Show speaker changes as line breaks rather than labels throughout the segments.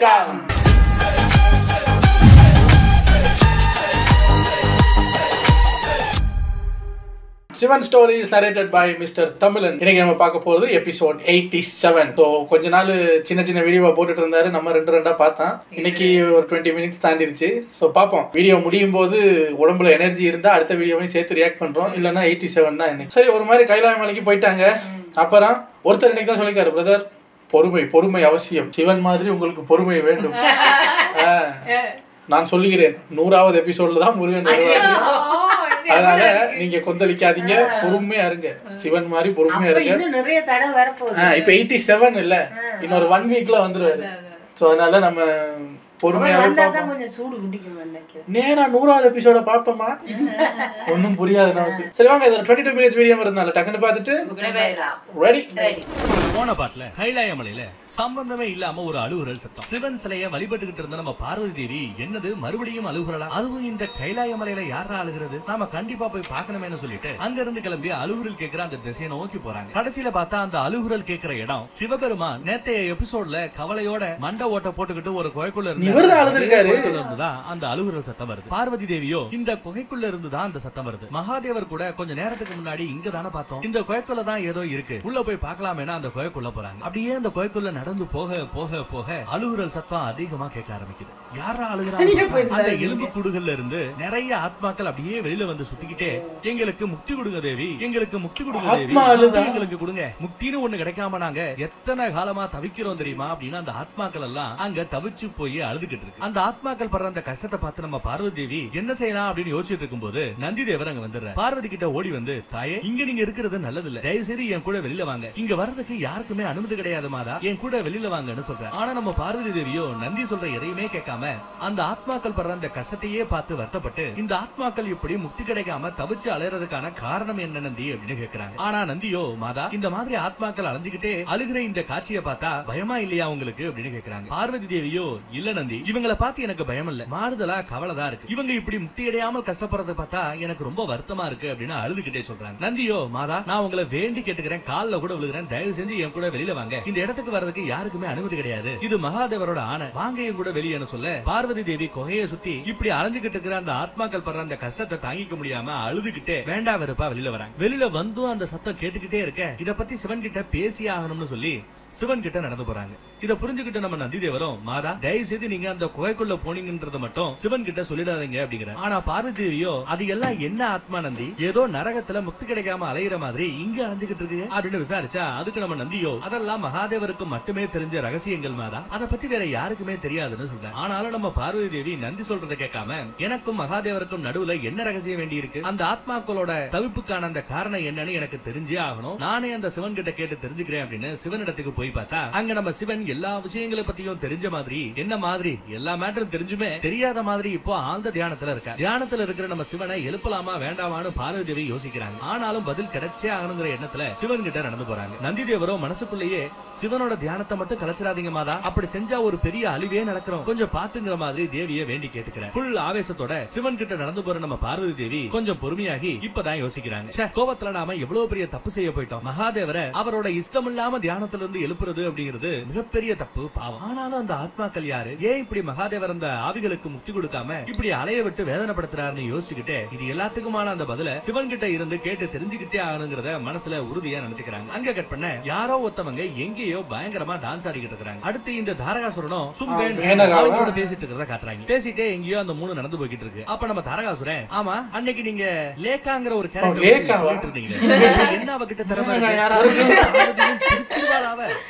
வணக்கம். Sivan stories narrated by mister தமிழன். இன்னைக்கு நம்ம பார்க்க போறது எபிசோட் 87. ஸோ கொஞ்ச நாள் சின்ன சின்ன வீடியோவை போட்டுட்டு இருந்தாரு, நம்ம ரெண்டா பார்த்தோம். இன்னைக்கு ஒரு 20 மினிட்ஸ் தாண்டிடுச்சு. ஸோ பார்ப்போம், வீடியோ முடியும் போது உடம்புல எனர்ஜி இருந்தால் அடுத்த வீடியோவையும் சேர்த்து ரியாக்ட் பண்றோம், இல்லைன்னா 87 தான் இன்னைக்கு. சரி, ஒரு மாதிரி கைலாய மலைக்கு போயிட்டாங்க. அப்புறம் ஒருத்தர் இன்னைக்கு தான் சொல்லிக்காரு, பிரதர் பொறுமை அவசியம், சிவன் மாதிரி உங்களுக்கு பொறுமை வேண்டும். நான் சொல்லுகிறேன், 100வது எபிசோட்ல தான் முருகன் வருவாரு. அதனால நீங்க கொந்தளிக்காதீங்க, பொறுமையா இருங்க, சிவன் மாதிரி பொறுமையா இருங்க. இப்ப 87 இல்ல, இன்னொரு 1 வீக்ல வந்துருவாரு. சோ அதனால நம்ம பொறுமையாவே நேரா 100வது எபிசோட பாப்போமா, ஒன்னும் புரியாது நமக்கு. சரி வாங்க, இதுல 22 மினிட்ஸ் வீடியோ வரதுனால டக்குன்னு பார்த்துட்டு ரெடி.
போன பாட்டுல கைலாய மலையில சம்பந்தமே இல்லாம ஒரு அழுகுரல் சத்தம். சிவன் சிலைய வழிபட்டுக்கிட்டு இருந்த நம்ம பார்வதி தேவி என்னது மறுபடியும் அழுகுறலா, அதுவும் இந்த கைலாய மலையில யாரா அழுகிறது, நாம கண்டிப்பா போய் பாக்கணுமே சொல்லிட்டு அங்க இருந்து கிளம்பி அழுகுரல் கேட்கிற அந்த திசையை நோக்கி போறாங்க. கடைசியில பார்த்தா அந்த அழுகுரல் கேட்கிற இடம் சிவபெருமான் நேத்தைய எபிசோட்ல கவலையோட மண்ட ஓட்ட போட்டுக்கிட்டு ஒரு குகைக்குள்ள இருந்து அந்த அழுகுரல் சத்தம் வருது. பார்வதி தேவியோ இந்த குகைக்குள்ள இருந்துதான் அந்த சத்தம் வருது. மகாதேவர் கூட கொஞ்ச நேரத்துக்கு முன்னாடி இங்க தானே பார்த்தோம், இந்த குகைக்குள்ள தான் ஏதோ இருக்கு, உள்ள போய் பார்க்கலாமேனா அந்த குகைக்குள்ள போறாங்க. அப்படியே அந்த குகைக்குள்ள நடந்து போக போக போக அழுகுரல் சத்தம் அதிகமா கேட்க ஆரம்பிக்குது. யாரா அழுகுறாங்க? அந்த எலும்பு கூடுகள்ல இருந்து நிறைய ஆத்மாக்கள் அப்படியே வெளியில வந்து சுத்திக்கிட்டே, எங்களுக்கு முக்தி கொடுங்க தேவி, எங்களுக்கு முக்தி கொடுங்க தேவி, எங்களுக்கு கொடுங்க, முக்தின்னு ஒண்ணு கிடைக்காம நாங்க எத்தனை காலமா தவிக்கிறோம் தெரியுமா அப்படின்னு அந்த ஆத்மாக்கள் எல்லாம் அங்க தவிச்சு போய் அழுதுகிட்டு இருக்கு. அந்த ஆத்மாக்கள் படுற அந்த கஷ்டத்தை பார்த்து நம்ம பார்வதி தேவி என்ன செய்யலாம் அப்படின்னு யோசிச்சுட்டு இருக்கும்போது நந்தி தேவர் அங்க வந்துடுற. பார்வதி கிட்ட ஓடி வந்து, தாயே இங்க நீங்க இருக்கிறது நல்லது இல்ல, தயவு செய்து என் கூட வெளியில வாங்க, இங்க வர்றதுக்கு யாருக்குமே அனுமதி கிடையாது மாதா, என் கூட வெளியில வாங்கன்னு சொல்றேன். ஆனா நம்ம பார்வதி தேவியோ நந்தி சொல்ற எதையுமே கேட்காம அந்த ஆத்மாக்கள் படுற அந்த கஷ்டத்தையே பார்த்து வருத்தப்பட்டு, இந்த ஆத்மாக்கள் இப்படி முக்தி கிடைக்காம தவிச்சு அலையறதுக்கான காரணம் என்ன நந்தி அப்படின்னு கேக்குறாங்க. ஆனா நந்தியோ, மாதா இந்த மாதிரி ஆத்மாக்கள் அலைஞ்சுக்கிட்டே அழுகிற இந்த காட்சியை பார்த்தா பயமா இல்லையா உங்களுக்கு அப்படின்னு கேக்குறாங்க. பார்வதி தேவியோ, இல்ல நந்தி, இவங்களை பார்த்து எனக்கு பயம் இல்ல, மாறுதலா கவலைதான் இருக்கு, இவங்க இப்படி முக்தி அடையாமல் கஷ்டப்படுறத பார்த்தா எனக்கு ரொம்ப வருத்தமா இருக்கு அப்படின்னு அழுதுகிட்டே சொல்றாங்க. நந்தியோ, மாதா நான் உங்களை வேண்டி கேட்டுக்கிறேன், கால்ல கூட விழுகிறேன், தயவு செஞ்சு என் கூட வெளியில வாங்க, இந்த இடத்துக்கு வர்றதுக்கு யாருக்குமே அனுமதி கிடையாது, இது மகாதேவரோட ஆணை, வாங்க என் கூட வெளியே சொல்ல பார்வதி தேவி குகையை சுத்தி இப்படி அலைஞ்சுகிட்டு இருக்கிற அந்த ஆத்மாக்கள் படுற அந்த கஷ்டத்தை தாங்கிக்க முடியாம அழுதுகிட்டே வேண்டா வெறுப்பா வெளியில வராங்க. வெளியில வந்தும் அந்த சத்தம் கேட்டுக்கிட்டே இருக்க, இத பத்தி சிவன் கிட்ட பேசி ஆகணும்னு சொல்லி சிவன் கிட்ட நடந்து போறாங்க. இத புரிஞ்சுக்கிட்டு நம்ம நந்தி தேவரும், மாதா தயவு செய்து நீங்க அந்த குகைக்குள்ள போனீங்கன்றத மட்டும் சிவன் கிட்ட சொல்லிடாதீங்க அப்படிங்கிற. ஆனா பார்வதி தேவியோ, அது எல்லாம் என்ன ஆத்மா நந்தி, ஏதோ நரகத்துல முக்தி கிடைக்காம அலையிற மாதிரி இங்க அலைஞ்சுகிட்டு இருக்கு அப்படின்னு விசாரிச்சா, அதுக்கு நம்ம நந்தியோ, அதெல்லாம் மகாதேவருக்கு மட்டுமே தெரிஞ்ச ரகசியங்கள் மாதா, அத பத்தி வேற யாருக்குமே தெரியாதுன்னு சொல்றேன். ஆனாலும் நம்ம பார்வதி தேவி நந்தி சொல்றதை கேட்காம, எனக்கும் மகாதேவருக்கும் நடுவுல என்ன ரகசியம் வேண்டி இருக்கு, அந்த ஆத்மாக்களோட தவிப்புக்கான அந்த காரணம் என்னன்னு எனக்கு தெரிஞ்சே ஆகணும், நானே அந்த சிவன் கிட்ட கேட்டு தெரிஞ்சுக்கிறேன் அப்படின்னு சிவனிடத்துக்கு போய் பார்த்தா, அங்க நம்ம சிவன் எல்லா விஷயங்களை பத்தியும் தெரிஞ்ச மாதிரி, என்ன மாதிரி எல்லா மேட்டரும் தெரிஞ்சுமே தெரியாத மாதிரி இப்போ ஆழ்ந்த தியானத்துல இருக்க. தியானத்துல இருக்கிற நம்ம சிவனை எழுப்பலாமா வேண்டாமான்னு பார்வதி தேவி யோசிக்கிறாங்க. ஆனாலும் பதில் கிடைச்சே ஆகணுங்கிற எண்ணத்துல சிவன் கிட்ட நடந்து போறாங்க. நந்தி தேவரோ மனசுக்குள்ளேயே, சிவனோட தியானத்தை மட்டும் கலைச்சிடாதீங்க மாதா, அப்படி செஞ்சா ஒரு பெரிய அழிவே நடக்கிறோம், கொஞ்சம் பாத்துங்கிற மாதிரி தேவியை வேண்டி கேட்டுக்கிறேன். ஃபுல் ஆவேசத்தோட சிவன் கிட்ட நடந்து போற நம்ம பார்வதி தேவி கொஞ்சம் பொறுமையாகி இப்பதான் யோசிக்கிறாங்க. கோவத்துல நாம எவ்வளவு பெரிய தப்பு செய்ய போயிட்டோம், மகாதேவரை அவரோட இஷ்டம் இல்லாம தியானத்துல இருந்து எழுப்புறது அப்படிங்கிறது மிகப்பெரிய தப்பு, பாவம். ஆனாலும் அந்த ஆத்மாக்கள் யாரு, ஏன் இப்படி மகாதேவர் அந்த ஆவிகளுக்கு முக்தி கொடுக்காம இப்படி அலைய விட்டு வேதனைப்படுத்துறாருன்னு யோசிச்சுக்கிட்டே, இது எல்லாத்துக்குமான அந்த பதில சிவன் கிட்ட இருந்து கேட்டு தெரிஞ்சுக்கிட்டே ஆகணுங்கிறத மனசுல உறுதியா நினைச்சுக்கிறாங்க. அங்க கட் பண்ண யாரோ ஒருத்தவங்க எங்கேயோ பயங்கரமா டான்ஸ் ஆடிக்கிட்டு இருக்காங்க. அடுத்து இந்த தாரகாசுரனும் சும்பேன் பேசிட்டு இருக்கிறத காட்டுறாங்க. பேசிட்டே எங்கேயோ அந்த 3 நடந்து போய்கிட்டு இருக்கு. அப்ப நம்ம தாரகாசுரன், ஆமா அன்னைக்கு நீங்க லேக்காங்கிற ஒரு கேரக்டர் சொல்லிட்டு இருந்தீங்க, என்ன அவகிட்ட திறமை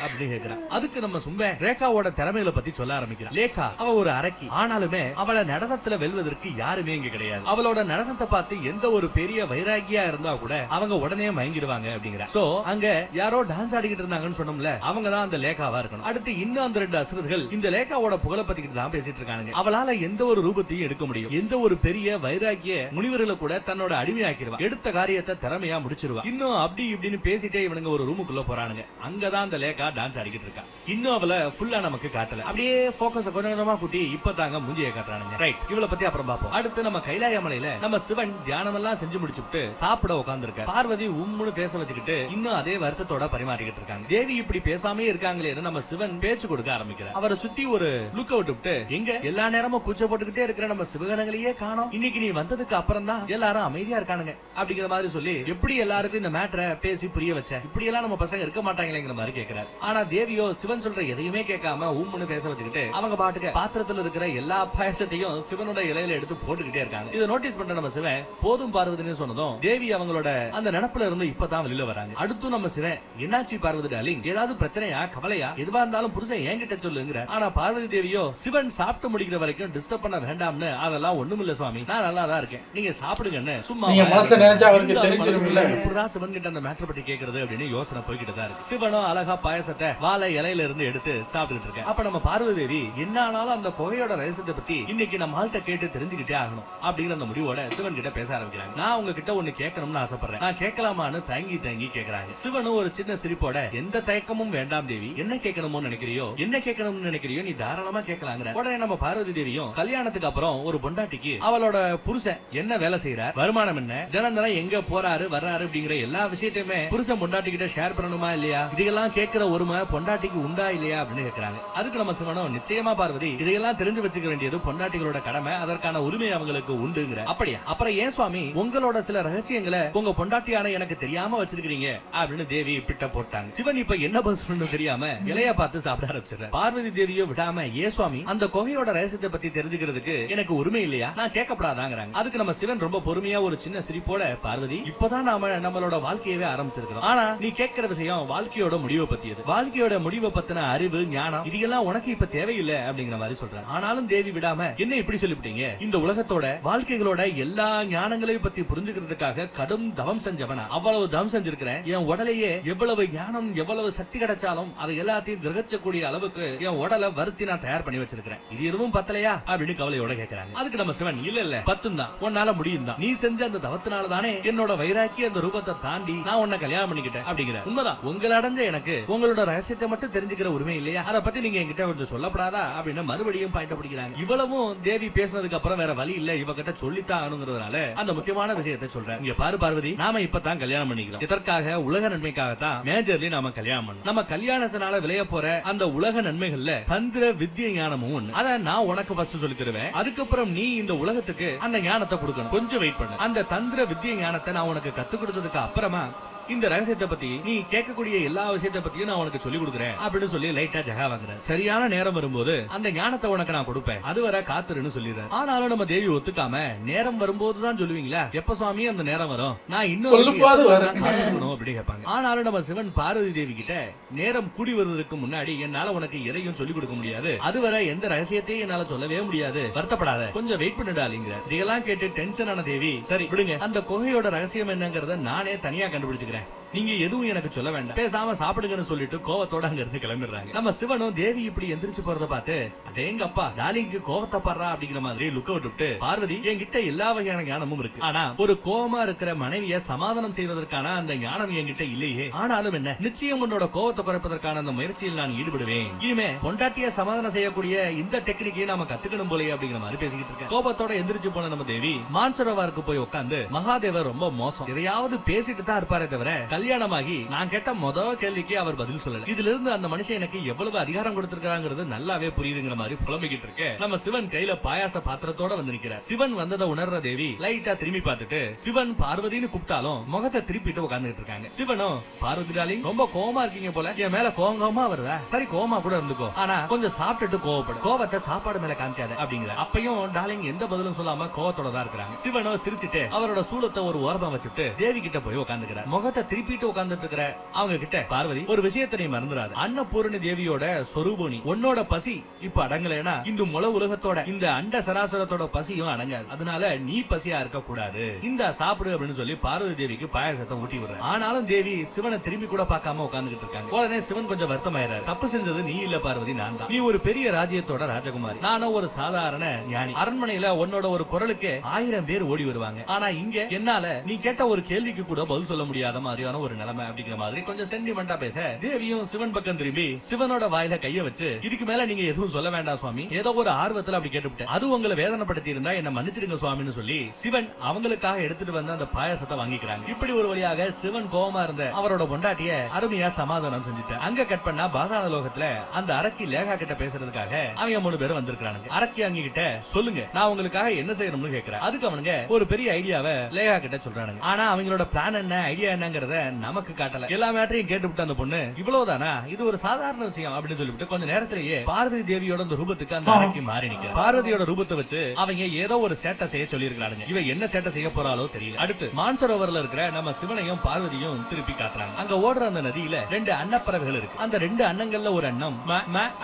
அப்படி கேக்குறான். அதுக்கு நம்ம சும்பேன் ரேகாவோட திறமைகளை பத்தி சொல்ல ஆரம்பிக்கிறான். லேகா அவ ஒரு அரக்கி, ஆனாலுமே அவளை நடனத்துல வெல்வதற்கு யாருமே இங்க கிடையாது, அவளோட நடனத்தை பார்த்து எந்த ஒரு பெரிய வைராகியா இருந்தா கூட அவங்க உடனே மயங்கிடுவாங்க அப்படிங்கிற. சோ அங்க யாரோ டான்ஸ் ஆடிக்கிட்டு இருந்தாங்கன்னு சொன்னோம்ல, அவங்க தான் அந்த லேகாவா இருக்கணும். அடுத்து இன்னும் அந்த 2 அசுரர்கள் இந்த லேகாவோட புகழை பத்திக்கிட்டு தான் பேசிட்டு இருக்காங்க. அவளால எந்த ஒரு ரூபத்தையும் எடுக்க முடியும், எந்த ஒரு பெரிய வைராகிய முனிவர்களை கூட தன்னோட அடிமையாக்கிடுவா, எடுத்த காரியத்தை திறமையா முடிச்சிருவா. இன்னும் அப்படி இப்படின்னு பேசிட்டே இவனுங்க ஒரு ரூமுக்குள்ள போறானுங்க. அங்கதான் அந்த லேகா டான்ஸ் ஆடிக்கிட்டு இருக்கா. இன்னும் இன்னும் அவளை ஃபுல்லா நமக்கு காட்டல. அப்படியே போக்கஸ் கொஞ்ச நேரமா கூட்டி இப்ப தாங்க மூஞ்சியை காட்டுறானுங்க. ரைட், இவளை பத்தி அப்புறம் பாப்போம். அடுத்து நம்ம கைலாய மலையில நம்ம சிவன் தியானம் எல்லாம் செஞ்சு முடிச்சுட்டு சாப்பிட உட்கார்ந்துருக்க. பார்வதி உம்முன்னு பேச வச்சுக்கிட்டு இன்னும் அதே வருத்தத்தோட பரிமாறிக்கிட்டு இருக்காங்க. தேவி இப்படி பேசாமே இருக்காங்களே நம்ம சிவன் பேச்சு கொடுக்க ஆரம்பிக்கிறார். அவரை சுத்தி ஒரு லுக் அவுட் விட்டு, எங்க எல்லா நேரமும் கூச்ச போட்டுக்கிட்டே இருக்கிற நம்ம சிவகணங்களையே காணோம், இன்னைக்கு நீ வந்ததுக்கு அப்புறம் தான் எல்லாரும் அமைதியா இருக்கானுங்க அப்படிங்கிற மாதிரி சொல்லி எப்படி எல்லாருக்கும் இந்த மேட்டரை பேசி புரிய வச்ச, இப்படி எல்லாம் நம்ம பசங்க இருக்க மாட்டாங்களேங்கிற மாதிரி கேட்கிறார். ஆனா தேவியோ சிவன் சொல்ற எதையுமே கேட்காம உம்முன்னு பேச வச்சுக்கிட்டு அவங்க பாட்டுக்கு பாத்திரத்துல இருக்கிற எல்லா பாயசத்தையும் சிவனோட இலையில எடுத்து போட்டுக்கிட்டே இருக்காங்க. இதை நோட்டீஸ் பண்ற நம்ம சிவன் போதும் பார்வதினு சொன்னதும் தேவி அவங்களோட அந்த நினப்புல இருந்து இப்பதான் வெளியில வராங்க. அடுத்து நம்ம சிவன், என்னாச்சு பார்வதி டார்லிங், ஏதாவது பிரச்சனையா கவலையா, எதுவா இருந்தாலும் புருஷன் என்கிட்ட சொல்லுங்கிற. ஆனா பார்வதி தேவியோ சிவன் சாப்பிட்டு முடிக்கிற வரைக்கும் டிஸ்டர்ப் பண்ண வேண்டாம்னு, அதெல்லாம் ஒண்ணுமில்ல சுவாமி, நான் நல்லா தான் இருக்கேன், நீங்க சாப்பிடுங்கன்னு சும்மா
மனசுல நினைச்சா அவருக்கு தெரிஞ்சிருமில்ல.
எப்படிதான் சிவன் கிட்ட அந்த மேட்டர் பத்தி கேக்குறது அப்படின்னு யோசனை போய்கிட்டு தான் இருக்கு. சிவனும் அழகா பாயசத்தை வாழை இலையில இருந்து எடுத்து சாப்பிட்டுட்டு இருக்கேன். அப்ப நம்ம பார்வதி தேவி என்ன ஆனாலும் அந்த புகையோட ரகசியத்தை பத்தி இன்னைக்கு நம்ம ஆள்கிட்ட கேட்டு தெரிஞ்சுக்கிட்டே ஆகணும் அப்படிங்கிற அந்த முடிவோட சிவன் கிட்ட பேச ஆரம்பிக்கிறாங்க. நான் உங்ககிட்ட ஒண்ணு கேட்கணும்னு ஆசைப்படுறேன், நான் கேட்கலாமான்னு தயங்கி தயங்கி கேக்குறாங்க. சிவனும் ஒரு சின்ன சிரிப்போட, எந்த தயக்கமும் வேண்டாம் தேவி, என்ன கேட்கணுமோ நினைக்கிறியோ, என்ன கேட்கணும்னு நினைக்கிறியோ நீ தாராளமா கேட்கலாங்கிற. உடனே நம்ம பார்வதி தேவியும் கல்யாணத்துக்கு அப்புறம் ஒரு பொண்டாட்டிக்கு அவளோட புருஷன் என்ன வேலை செய்யறார், வருமானம் என்ன, தினம் தினம் எங்க போறாரு வர்றாரு அப்படிங்கிற எல்லா விஷயத்தையுமே புருஷன் பொண்டாட்டி கிட்ட ஷேர் பண்ணணுமா இல்லையா, இதெல்லாம் கேட்கிற உரிமை பொண்டாட்டிக்கு உண்டா இல்லையா அப்படின்னு கேட்கறாங்க. அதுக்கு நம்ம சிவனும், நிச்சயமா பார்வதி, இதையெல்லாம் தெரிஞ்சு வச்சுக்க வேண்டியது பொண்டாட்டிகளோட கடமை, அதற்கான உரிமை அவங்களுக்கு உண்டுங்கிற. அப்படியா, அப்புறம் ஏன் சுவாமி உங்களோட சில ரகசியங்களை உங்க பொண்டாட்டியான எனக்கு தெரியாம வச்சிருக்கீங்க அப்படின்னு தேவி பிட்ட போட்டாங்க. சிவன் இப்ப என்ன பதில் தெரியாம இலைய பார்த்து சாப்பிட ஆரம்பிச்சிடுற. பார்வதி தேவியோ விடாம, ஏ சுவாமி அந்த குகையோட ரகசியத்தை பத்தி தெரிஞ்சுக்கிறதுக்கு எனக்கு உரிமை இல்லையா, நான் கேட்கப்படாதாங்கிறாங்க. அதுக்கு நம்ம சிவன் ரொம்ப பொறுமையா ஒரு சின்ன சிரிப்போட, பார்வதி இப்பதான் நாம நம்மளோட வாழ்க்கையவே ஆரம்பிச்சிருக்கிறோம், ஆனா நீ கேட்கிற விஷயம் வாழ்க்கையோட முடிவை பத்தியது, வாழ்க்கையோட முடிவை பத்தின அறிவு ஞானம் இதெல்லாம் உனக்கு இப்ப தேவையில்லை அப்படிங்கிற மாதிரி சொல்றாங்க. ஆனாலும் தேவி விடாம, என்ன இப்படி சொல்லிவிட்டீங்க, இந்த உலகத்தோட வாழ்க்கைகளோட எல்லா ஞானங்களையும் பத்தி புரிஞ்சுக்கிறதுக்காக கடும் தவம் செஞ்சவனா, அவ்வளவு தவம் செஞ்சிருக்கிறேன், என் உடலையே எவ்வளவு ஞானம் எவ்வளவு சக்தி கிடைச்சாலும் அதை எல்லாத்தையும் கிரகிச்சக்கூடிய அளவுக்கு என் உடலை வருத்தி நான் தயார் பண்ணி வச்சிருக்கிறேன், இது எதுவும் பத்தலையா அப்படின்னு கவலையோட கேட்கிறாங்க. அதுக்கு நம்ம சிவன், இல்ல இல்ல பத்தும் தான், உன்னால முடியும் தான், நீ செஞ்ச அந்த தவத்தினால தானே என்னோட வைராக்கி அந்த ரூபத்தை தாண்டி நான் உன்னை கல்யாணம் பண்ணிக்கிட்டேன் அப்படிங்கிற. உண்மைதான், உங்களை அடைஞ்ச எனக்கு உங்களோட ரகசியத்தை மட்டும் தெரிஞ்சுக்கிற உரிமை இல்லையா, அதை பத்தி நீங்க என்கிட்ட கொஞ்சம் சொல்லப்படாதா அப்படின்னு மறுபடியும் பாயிண்ட் பிடிக்கிறாங்க. இவ்வளவும் தேவி பேசினதுக்கு அப்புறம் வேற வழி இல்ல, இவகிட்ட சொல்லித்தான் ஆகணுங்கிறதுனால அந்த முக்கியமான விஷயத்தை சொல்றேன். இங்க பாரு பார்வதி, நாம இப்பதான் கல்யாணம் பண்ணிக்கிறோம், இதற்காக உலக நன்மைக்காகத்தான் மேஜர்லி நாம கல்யாணம் பண்ணணும். நம்ம கல்யாணத்தினால விளைய போற அந்த உலக நன்மைகள்ல தந்திர வித்ய ஞானமும் ஒண்ணு, அத நான் உனக்கு ஃபர்ஸ்ட் சொல்லி தருவேன், அதுக்கப்புறம் நீ இந்த உலகத்துக்கு அந்த ஞானத்தை கொடுக்கணும், கொஞ்சம் வெயிட் பண்ணு. அந்த தந்திர வித்ய ஞானத்தை நான் உனக்கு கத்து கொடுத்ததுக்கு அப்புறமா இந்த ரகசியத்தை பத்தி நீ கேட்கக்கூடிய எல்லா விஷயத்தை பத்தியும் நான் உனக்கு சொல்லி கொடுக்குறேன் அப்படின்னு சொல்லி லைட்டா ஜகா வாங்குறேன். சரியான நேரம் வரும்போது அந்த ஞானத்தை உனக்கு நான் கொடுப்பேன், அதுவரை காத்துருன்னு சொல்லிடுறேன். ஆனாலும் நம்ம தேவி ஒத்துக்காம, நேரம் வரும்போதுதான் சொல்லுவீங்களா, எப்ப சுவாமி அந்த நேரம் வரும், நான் இன்னும் அப்படி கேட்பாங்க. ஆனாலும் நம்ம சிவன் பார்வதி தேவி கிட்ட, நேரம் கூடி வருவதற்கு முன்னாடி என்னால உனக்கு எதையும் சொல்லிக் கொடுக்க முடியாது, அதுவரை எந்த ரகசியத்தையும் என்னால சொல்லவே முடியாது, வருத்தப்படாத, கொஞ்சம் வெயிட் பண்ணிடாலிங்கிற. இதெல்லாம் கேட்டு டென்ஷன் ஆன தேவி, சரி விடுங்க, அந்த குகையோட ரகசியம் என்னங்கறத நானே தனியா கண்டுபிடிச்சுக்கிறேன், நீங்க எதுவும் எனக்கு சொல்ல வேண்டாம், பேசாம சாப்பிடுங்கன்னு சொல்லிட்டு கோவத்தோட அங்க இருந்து கிளம்பிடுறாங்க. நம்ம சிவனும் தேவி இப்படி எந்திரிச்சு போறத பார்த்து, அதேங்க அப்பா டார்லிங்க்கு கோவத்தை படுறா அப்படிங்கிற மாதிரி லுக் அவுட் விட்டு, பார்வதி என்கிட்ட எல்லா வகையான ஞானமும் இருக்கு, ஆனா ஒரு கோவமா இருக்கிற மனைவிய சமாதானம் செய்வதற்கான அந்த ஞானம் என்கிட்ட இல்லையே, ஆனாலும் என்ன, நிச்சயம் உன்னோட கோவத்தை குறைப்பதற்கான அந்த முயற்சியில் நான் ஈடுபடுவேன், இனிமே பொண்டாட்டிய சமாதானம் செய்யக்கூடிய இந்த டெக்னிக்கையும் நாம கத்துக்கணும் போலயே அப்படிங்கிற மாதிரி பேசிக்கிட்டு இருக்கேன். கோபத்தோட எந்திரிச்சு போன நம்ம தேவி மான்சரோவருக்கு போய் உட்கார்ந்து, மகாதேவர் ரொம்ப மோசம், எதையாவது பேசிட்டு தான் இருப்பாரே தவிர கல்யாணமாகி நான் கேட்ட முதல் கேள்விக்கு அவர் பதில் சொல்லல, இதுல இருந்து அந்த மனுஷன் எனக்கு எவ்வளவு அதிகாரம் கொடுத்திருக்காங்கிறது நல்லாவே புரியுதுங்கிற மாதிரி புலம்பிக்கிட்டு இருக்க நம்ம சிவன் கையில பாயாச பாத்திரத்தோட வந்து நிக்கிறார். சிவன் வந்ததை உணர்ற தேவி லைட்டா திரும்பி பார்த்துட்டு சிவன் பார்வதினு கூப்பிட்டாலும் முகத்தை திருப்பிட்டு உட்கார்ந்துட்டு இருக்காங்க. சிவனும், பார்வதி டார்லிங் ரொம்ப கோவமா இருக்கீங்க போல, என் மேல கோவமா வருதா, சரி கோவமா கூட இருந்துக்கோ, ஆனா கொஞ்சம் சாப்பிட்டுட்டு கோவப்படும், கோவத்தை சாப்பாடு மேல காமிக்காத அப்படிங்கிற. அப்பயும் டார்லிங் எந்த பதிலும் சொல்லாம கோவத்தோட தான் இருக்கிறாங்க. சிவனோ சிரிச்சுட்டு அவரோட சூலத்தை ஒரு ஓரமா வச்சுட்டு தேவி கிட்ட போய் உட்காந்துக்கிறார். முகத்தை திருப்பி உட்கார்ந்துட்டு இருக்கிற அவங்க கிட்ட, பார்வதி ஒரு விஷயத்தை நீ மறந்துடாத, அன்னபூரணி தேவியோட சொரூபணி, உன்னோட பசி இப்ப அடங்கலைன்னா இந்த முழு உலகத்தோட இந்த அண்ட சராசரத்தோட பசியும் அடங்காது, அதனால நீ பசியா இருக்க கூடாது, இந்த சாப்பிடு அப்படின்னு சொல்லி பார்வதி தேவிக்கு பாயாசத்தை ஊட்டி விடுற. ஆனாலும் தேவி சிவனை திரும்பி கூட பார்க்காம உட்கார்ந்துட்டு இருக்காங்க. உடனே சிவன் கொஞ்சம் வருத்தமாயிராரு, தப்பு செஞ்சது நீ இல்ல பார்வதி, நான் தான், நீ ஒரு பெரிய ராஜ்யத்தோட ராஜகுமாரி, நானும் ஒரு சாதாரண ஞானி, அரண்மனையில உன்னோட ஒரு குரலுக்கு 1000 பேர் ஓடி வருவாங்க, ஆனா இங்க என்னால நீ கேட்ட ஒரு கேள்விக்கு கூட பதில் சொல்ல முடியாத மாதிரியான ஒரு நிலைமை அப்படிங்கிற மாதிரி கொஞ்சம் சென்டிமெண்டா பேச தேவியும் சிவன் பக்கம் திரும்பி சிவனோட வாயில கைய வச்சு இதுக்கு மேல நீங்க எதுவும் சொல்ல வேண்டாம் சுவாமி, ஏதோ ஒரு ஆர்வத்துல அப்படி கேட்டுவிட்டேன், அது உங்களை வேதனைப்படுத்தி இருந்தா என்ன மன்னிச்சிடுங்க சுவாமின்னு சொல்லி சிவன் அவங்களுக்காக எடுத்துட்டு வந்த அந்த பாயாசத்தை வாங்கிக்கிறாங்க. இப்படி ஒரு வழியாக சிவன் கோபமா இருந்த அவரோட பொண்டாட்டிய அருமையா சமாதானம் செஞ்சுட்டார். அங்க கட் பண்ணா பாதாள லோகத்துல அந்த அரக்கி லேகா கிட்ட பேசுறதுக்காக அவங்க 3 பேரும் வந்திருக்காங்க. அரக்கி அங்க கிட்ட சொல்லுங்க நான் உங்களுக்காக என்ன செய்யணும்னு கேக்குறேன். அதுக்கு அவனுங்க ஒரு பெரிய ஐடியாவை லேகா கிட்ட சொல்றானுங்க. ஆனா அவங்களோட பிளான் என்ன ஐடியா என்னங்கறத நமக்கு காட்டல. எல்லா மேட்டரையும் கேட்டுவிட்டு அந்த பொண்ணு இவ்வளவுதானா, இது ஒரு சாதாரண விஷயம் அப்படின்னு சொல்லிவிட்டு கொஞ்ச நேரத்திலேயே பார்வதி தேவியோட அந்த ரூபத்துக்கு அந்த அரக்கி மாறி நிக்கிற. பார்வதியோட ரூபத்தை வச்சு அவங்க ஏதோ ஒரு சேட்டை செய்ய சொல்லி இருக்காங்க. இவ என்ன சேட்டை செய்ய போறாளோ தெரியல. அடுத்து மான்சரோவர்ல இருக்கிற நம்ம சிவனையும் பார்வதியும் திருப்பி காட்டுறாங்க. அங்க ஓடுற அந்த நதியில 2 அன்னப்பறவைகள் இருக்கு. அந்த 2 அன்னங்கள்ல ஒரு அன்னம்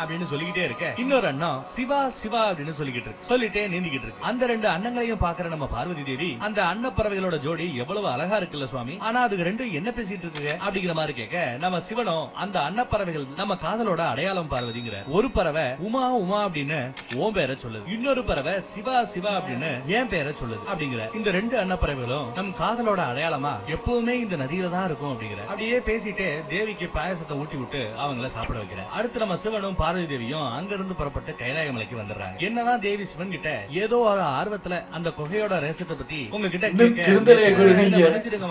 அப்படின்னு சொல்லிக்கிட்டே இருக்க, இன்னொரு அண்ணம் சிவா சிவா அப்படின்னு சொல்லிக்கிட்டு இருக்கு. சொல்லிட்டே நீந்திக்கிட்டு இருக்கு. அந்த 2 அன்னங்களையும் பாக்குற நம்ம பார்வதி தேவி அந்த அன்னப்பறவைகளோட ஜோடி எவ்வளவு அழகா இருக்குல்ல சுவாமி, ஆனா அதுக்கு 2 என்ன பேசிட்டு இருக்கு அப்படிங்கிற மாதிரி கேட்க நம்ம சிவனும் அந்த அன்னப்பறவைகள் நம்ம காதலோட அடையாளம் பார்வதிங்கிற. ஒரு பறவை உமா உமா அப்படின்னு ஓம் பேரை சொல்லுது, இன்னொரு பறவை சிவா சிவா அப்படின்னு ஏன் பேரை சொல்லுது அப்படிங்கிற. இந்த 2 அன்னப்பறவைகளும் நம் காதலோட அடையாளமா எப்பவுமே இந்த நதியில தான் இருக்கும் அப்படிங்கிற. அப்படியே பேசிட்டு தேவிக்கு பாயசத்தை ஊட்டி விட்டு அவங்கள சாப்பிட வைக்கிற. அடுத்து நம்ம சிவனும் பார்வதி தேவியும் அங்க இருந்து புறப்பட்டு கைலாய மலைக்கு வந்துடுறாங்க. என்னதான் தேவி சிவன் கிட்ட ஏதோ ஒரு ஆர்வத்துல அந்த குகையோட ரகசியத்தை பத்தி உங்ககிட்ட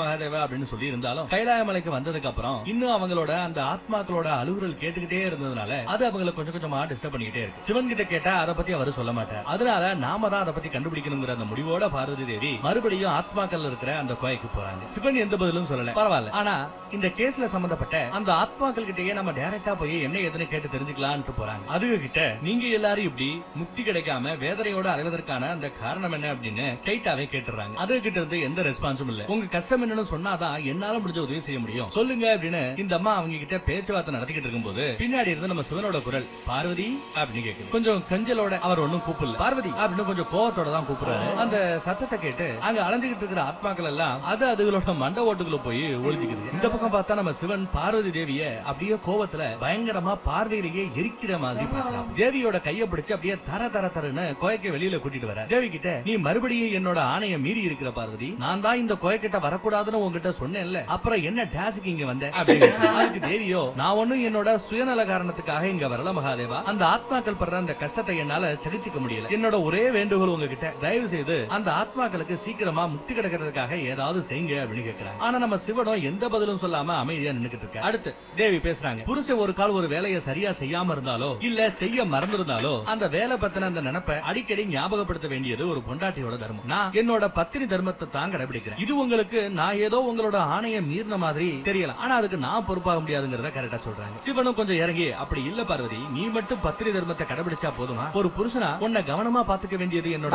மகாதேவா அப்படின்னு சொல்லி இருந்தாலும் கைலாய மலைக்கு வந்ததுக்கு அப்புறம் இன்னும் அவங்களோட அந்த ஆத்மாக்களோட அலுவல் கேட்டுக்கிட்டே இருந்ததுனால அது அவங்களை கொஞ்சம் கொஞ்சமா டிஸ்டர்ப் பண்ணிக்கிட்டே இருக்கு. சிவன் கிட்ட கேட்டா அதை பத்தி அவரு சொல்ல மாட்டார். அதனால நாம தான் அதை பத்தி கண்டுபிடிக்கணுங்கிற அந்த முடிவோட பார்வதி தேவி மறுபடியும் ஆத்மாக்கள் இருக்கிற அந்த கோயிலுக்கு போறாங்க. சிவன் எந்த பதிலும் சொல்லல, பரவாயில்ல. ஆனா இந்த கேஸ்ல சம்பந்தப்பட்ட அந்த ஆத்மாக்கள் கிட்டயே நம்ம டைரக்டா போய் என்ன எதுன்னு கேட்டு தெரிஞ்சுக்கலாம்னு போறாங்க. அதுக கிட்ட நீங்க எல்லாரும் இப்படி முக்தி கிடைக்காம வேதனையோட அலைவதற்கான அந்த காரணம் என்ன அப்படின்னு ஸ்ட்ரைட்டாவே கேட்டுறாங்க. அது கிட்ட இருந்து எந்த ரெஸ்பான்ஸும் இல்ல. உங்க கஷ்டம் என்னன்னு சொன்னாதான் என்னால முடிஞ்ச உதவி செய்ய முடியும், சொல்லுங்க அப்படின்னு இந்த அம்மா அவங்க கிட்ட பேச்சுவார்த்தை நடத்திக்கிட்டு இருக்கும்போது பின்னாடி இருந்து நம்ம சிவனோட குரல் பார்வதி அப்படின்னு கேக்குது. கொஞ்சம் கஞ்சலோட அவர் ஒன்னும் கூப்பிடல, பார்வதி அப்படின்னு கொஞ்சம் கோவத்தோட தான் கூப்பிடுறாரு. அந்த சத்தத்தை கேட்டு அங்க அலைஞ்சுகிட்டு இருக்கிற ஆத்மாக்கள் எல்லாம் அதுகளோட மண்ட ஓட்டுக்குள்ள போய் ஒளிஞ்சுக்குது. இந்த பக்கம் பார்த்தா நம்ம சிவன் பார்வதி தேவிய அப்படியே கோவத்துல பயங்கரமா பார்வையிலேயே எரிக்கிற மாதிரி பார்க்கலாம். தேவியோட கையை பிடிச்சு அப்படியே தர தர தரன்னு கோயக்க வெளியில கூட்டிட்டு வர. தேவி கிட்ட நீ மறுபடியும் என்னோட ஆணைய மீறி இருக்கிற பார்வதி, நான் தான் இந்த கோயக்கிட்ட வரக்கூடாதுன்னு உங்ககிட்ட சொன்னேன்ல, அப்புறம் என்ன டாஸ்க்கு இங்க வந்த அப்படின்னு. அதுக்கு தேவியோ நான் ஒண்ணும் என்னோட சுயநல காரணத்துக்காக இங்க வரல மகாதேவா, அந்த ஆத்மாக்கள் படுற அந்த கஷ்டத்தை என்னால சகிச்சுக்க முடியல. என்னோட ஒரே வேண்டுகோள் உங்ககிட்ட, தயவு செய்து அந்த ஆத்மாக்களுக்கு சீக்கிரமா முக்தி கிடைக்கிறதுக்காக ஏதாவது செய்யுங்க அப்படின்னு கேட்கிறாங்க. ஆனா நம்ம சிவனும் எந்த பதிலும் சொல்லாம அமைதியா நின்னுக்கிட்டு இருக்க. அடுத்து தேவி பேசுறாங்க. புருஷன் ஒரு கால் ஒரு வேலையை சரியா செய்யாம இருந்தாலோ இல்ல செய்ய மறந்திருந்தாலோ அந்த வேலை பத்தின அந்த நினைப்பை அடிக்கடி ஞாபகப்படுத்த வேண்டியது ஒரு பொண்டாட்டியோட தர்மம். நான் என்னோட பத்தினி தர்மத்தை தான் கடைபிடிக்கிறேன். இது உங்களுக்கு நான் ஏதோ உங்களோட ஆணைய மீறின மாதிரி தெரியலாம், ஆனா அதுக்கு நான் பொறுப்பாக முடியாதுங்கிறத கரெக்டா சொல்றாங்க. சிவனும் கொஞ்சம் இறங்கி அப்படி இல்ல பார்வதி, நீ மட்டும் பத்தினி தர்மத்தை கடைபிடிச்சா போதுமா, ஒரு புருஷனா உன்னை கவனமா பாத்துக்க வேண்டியது என்னோட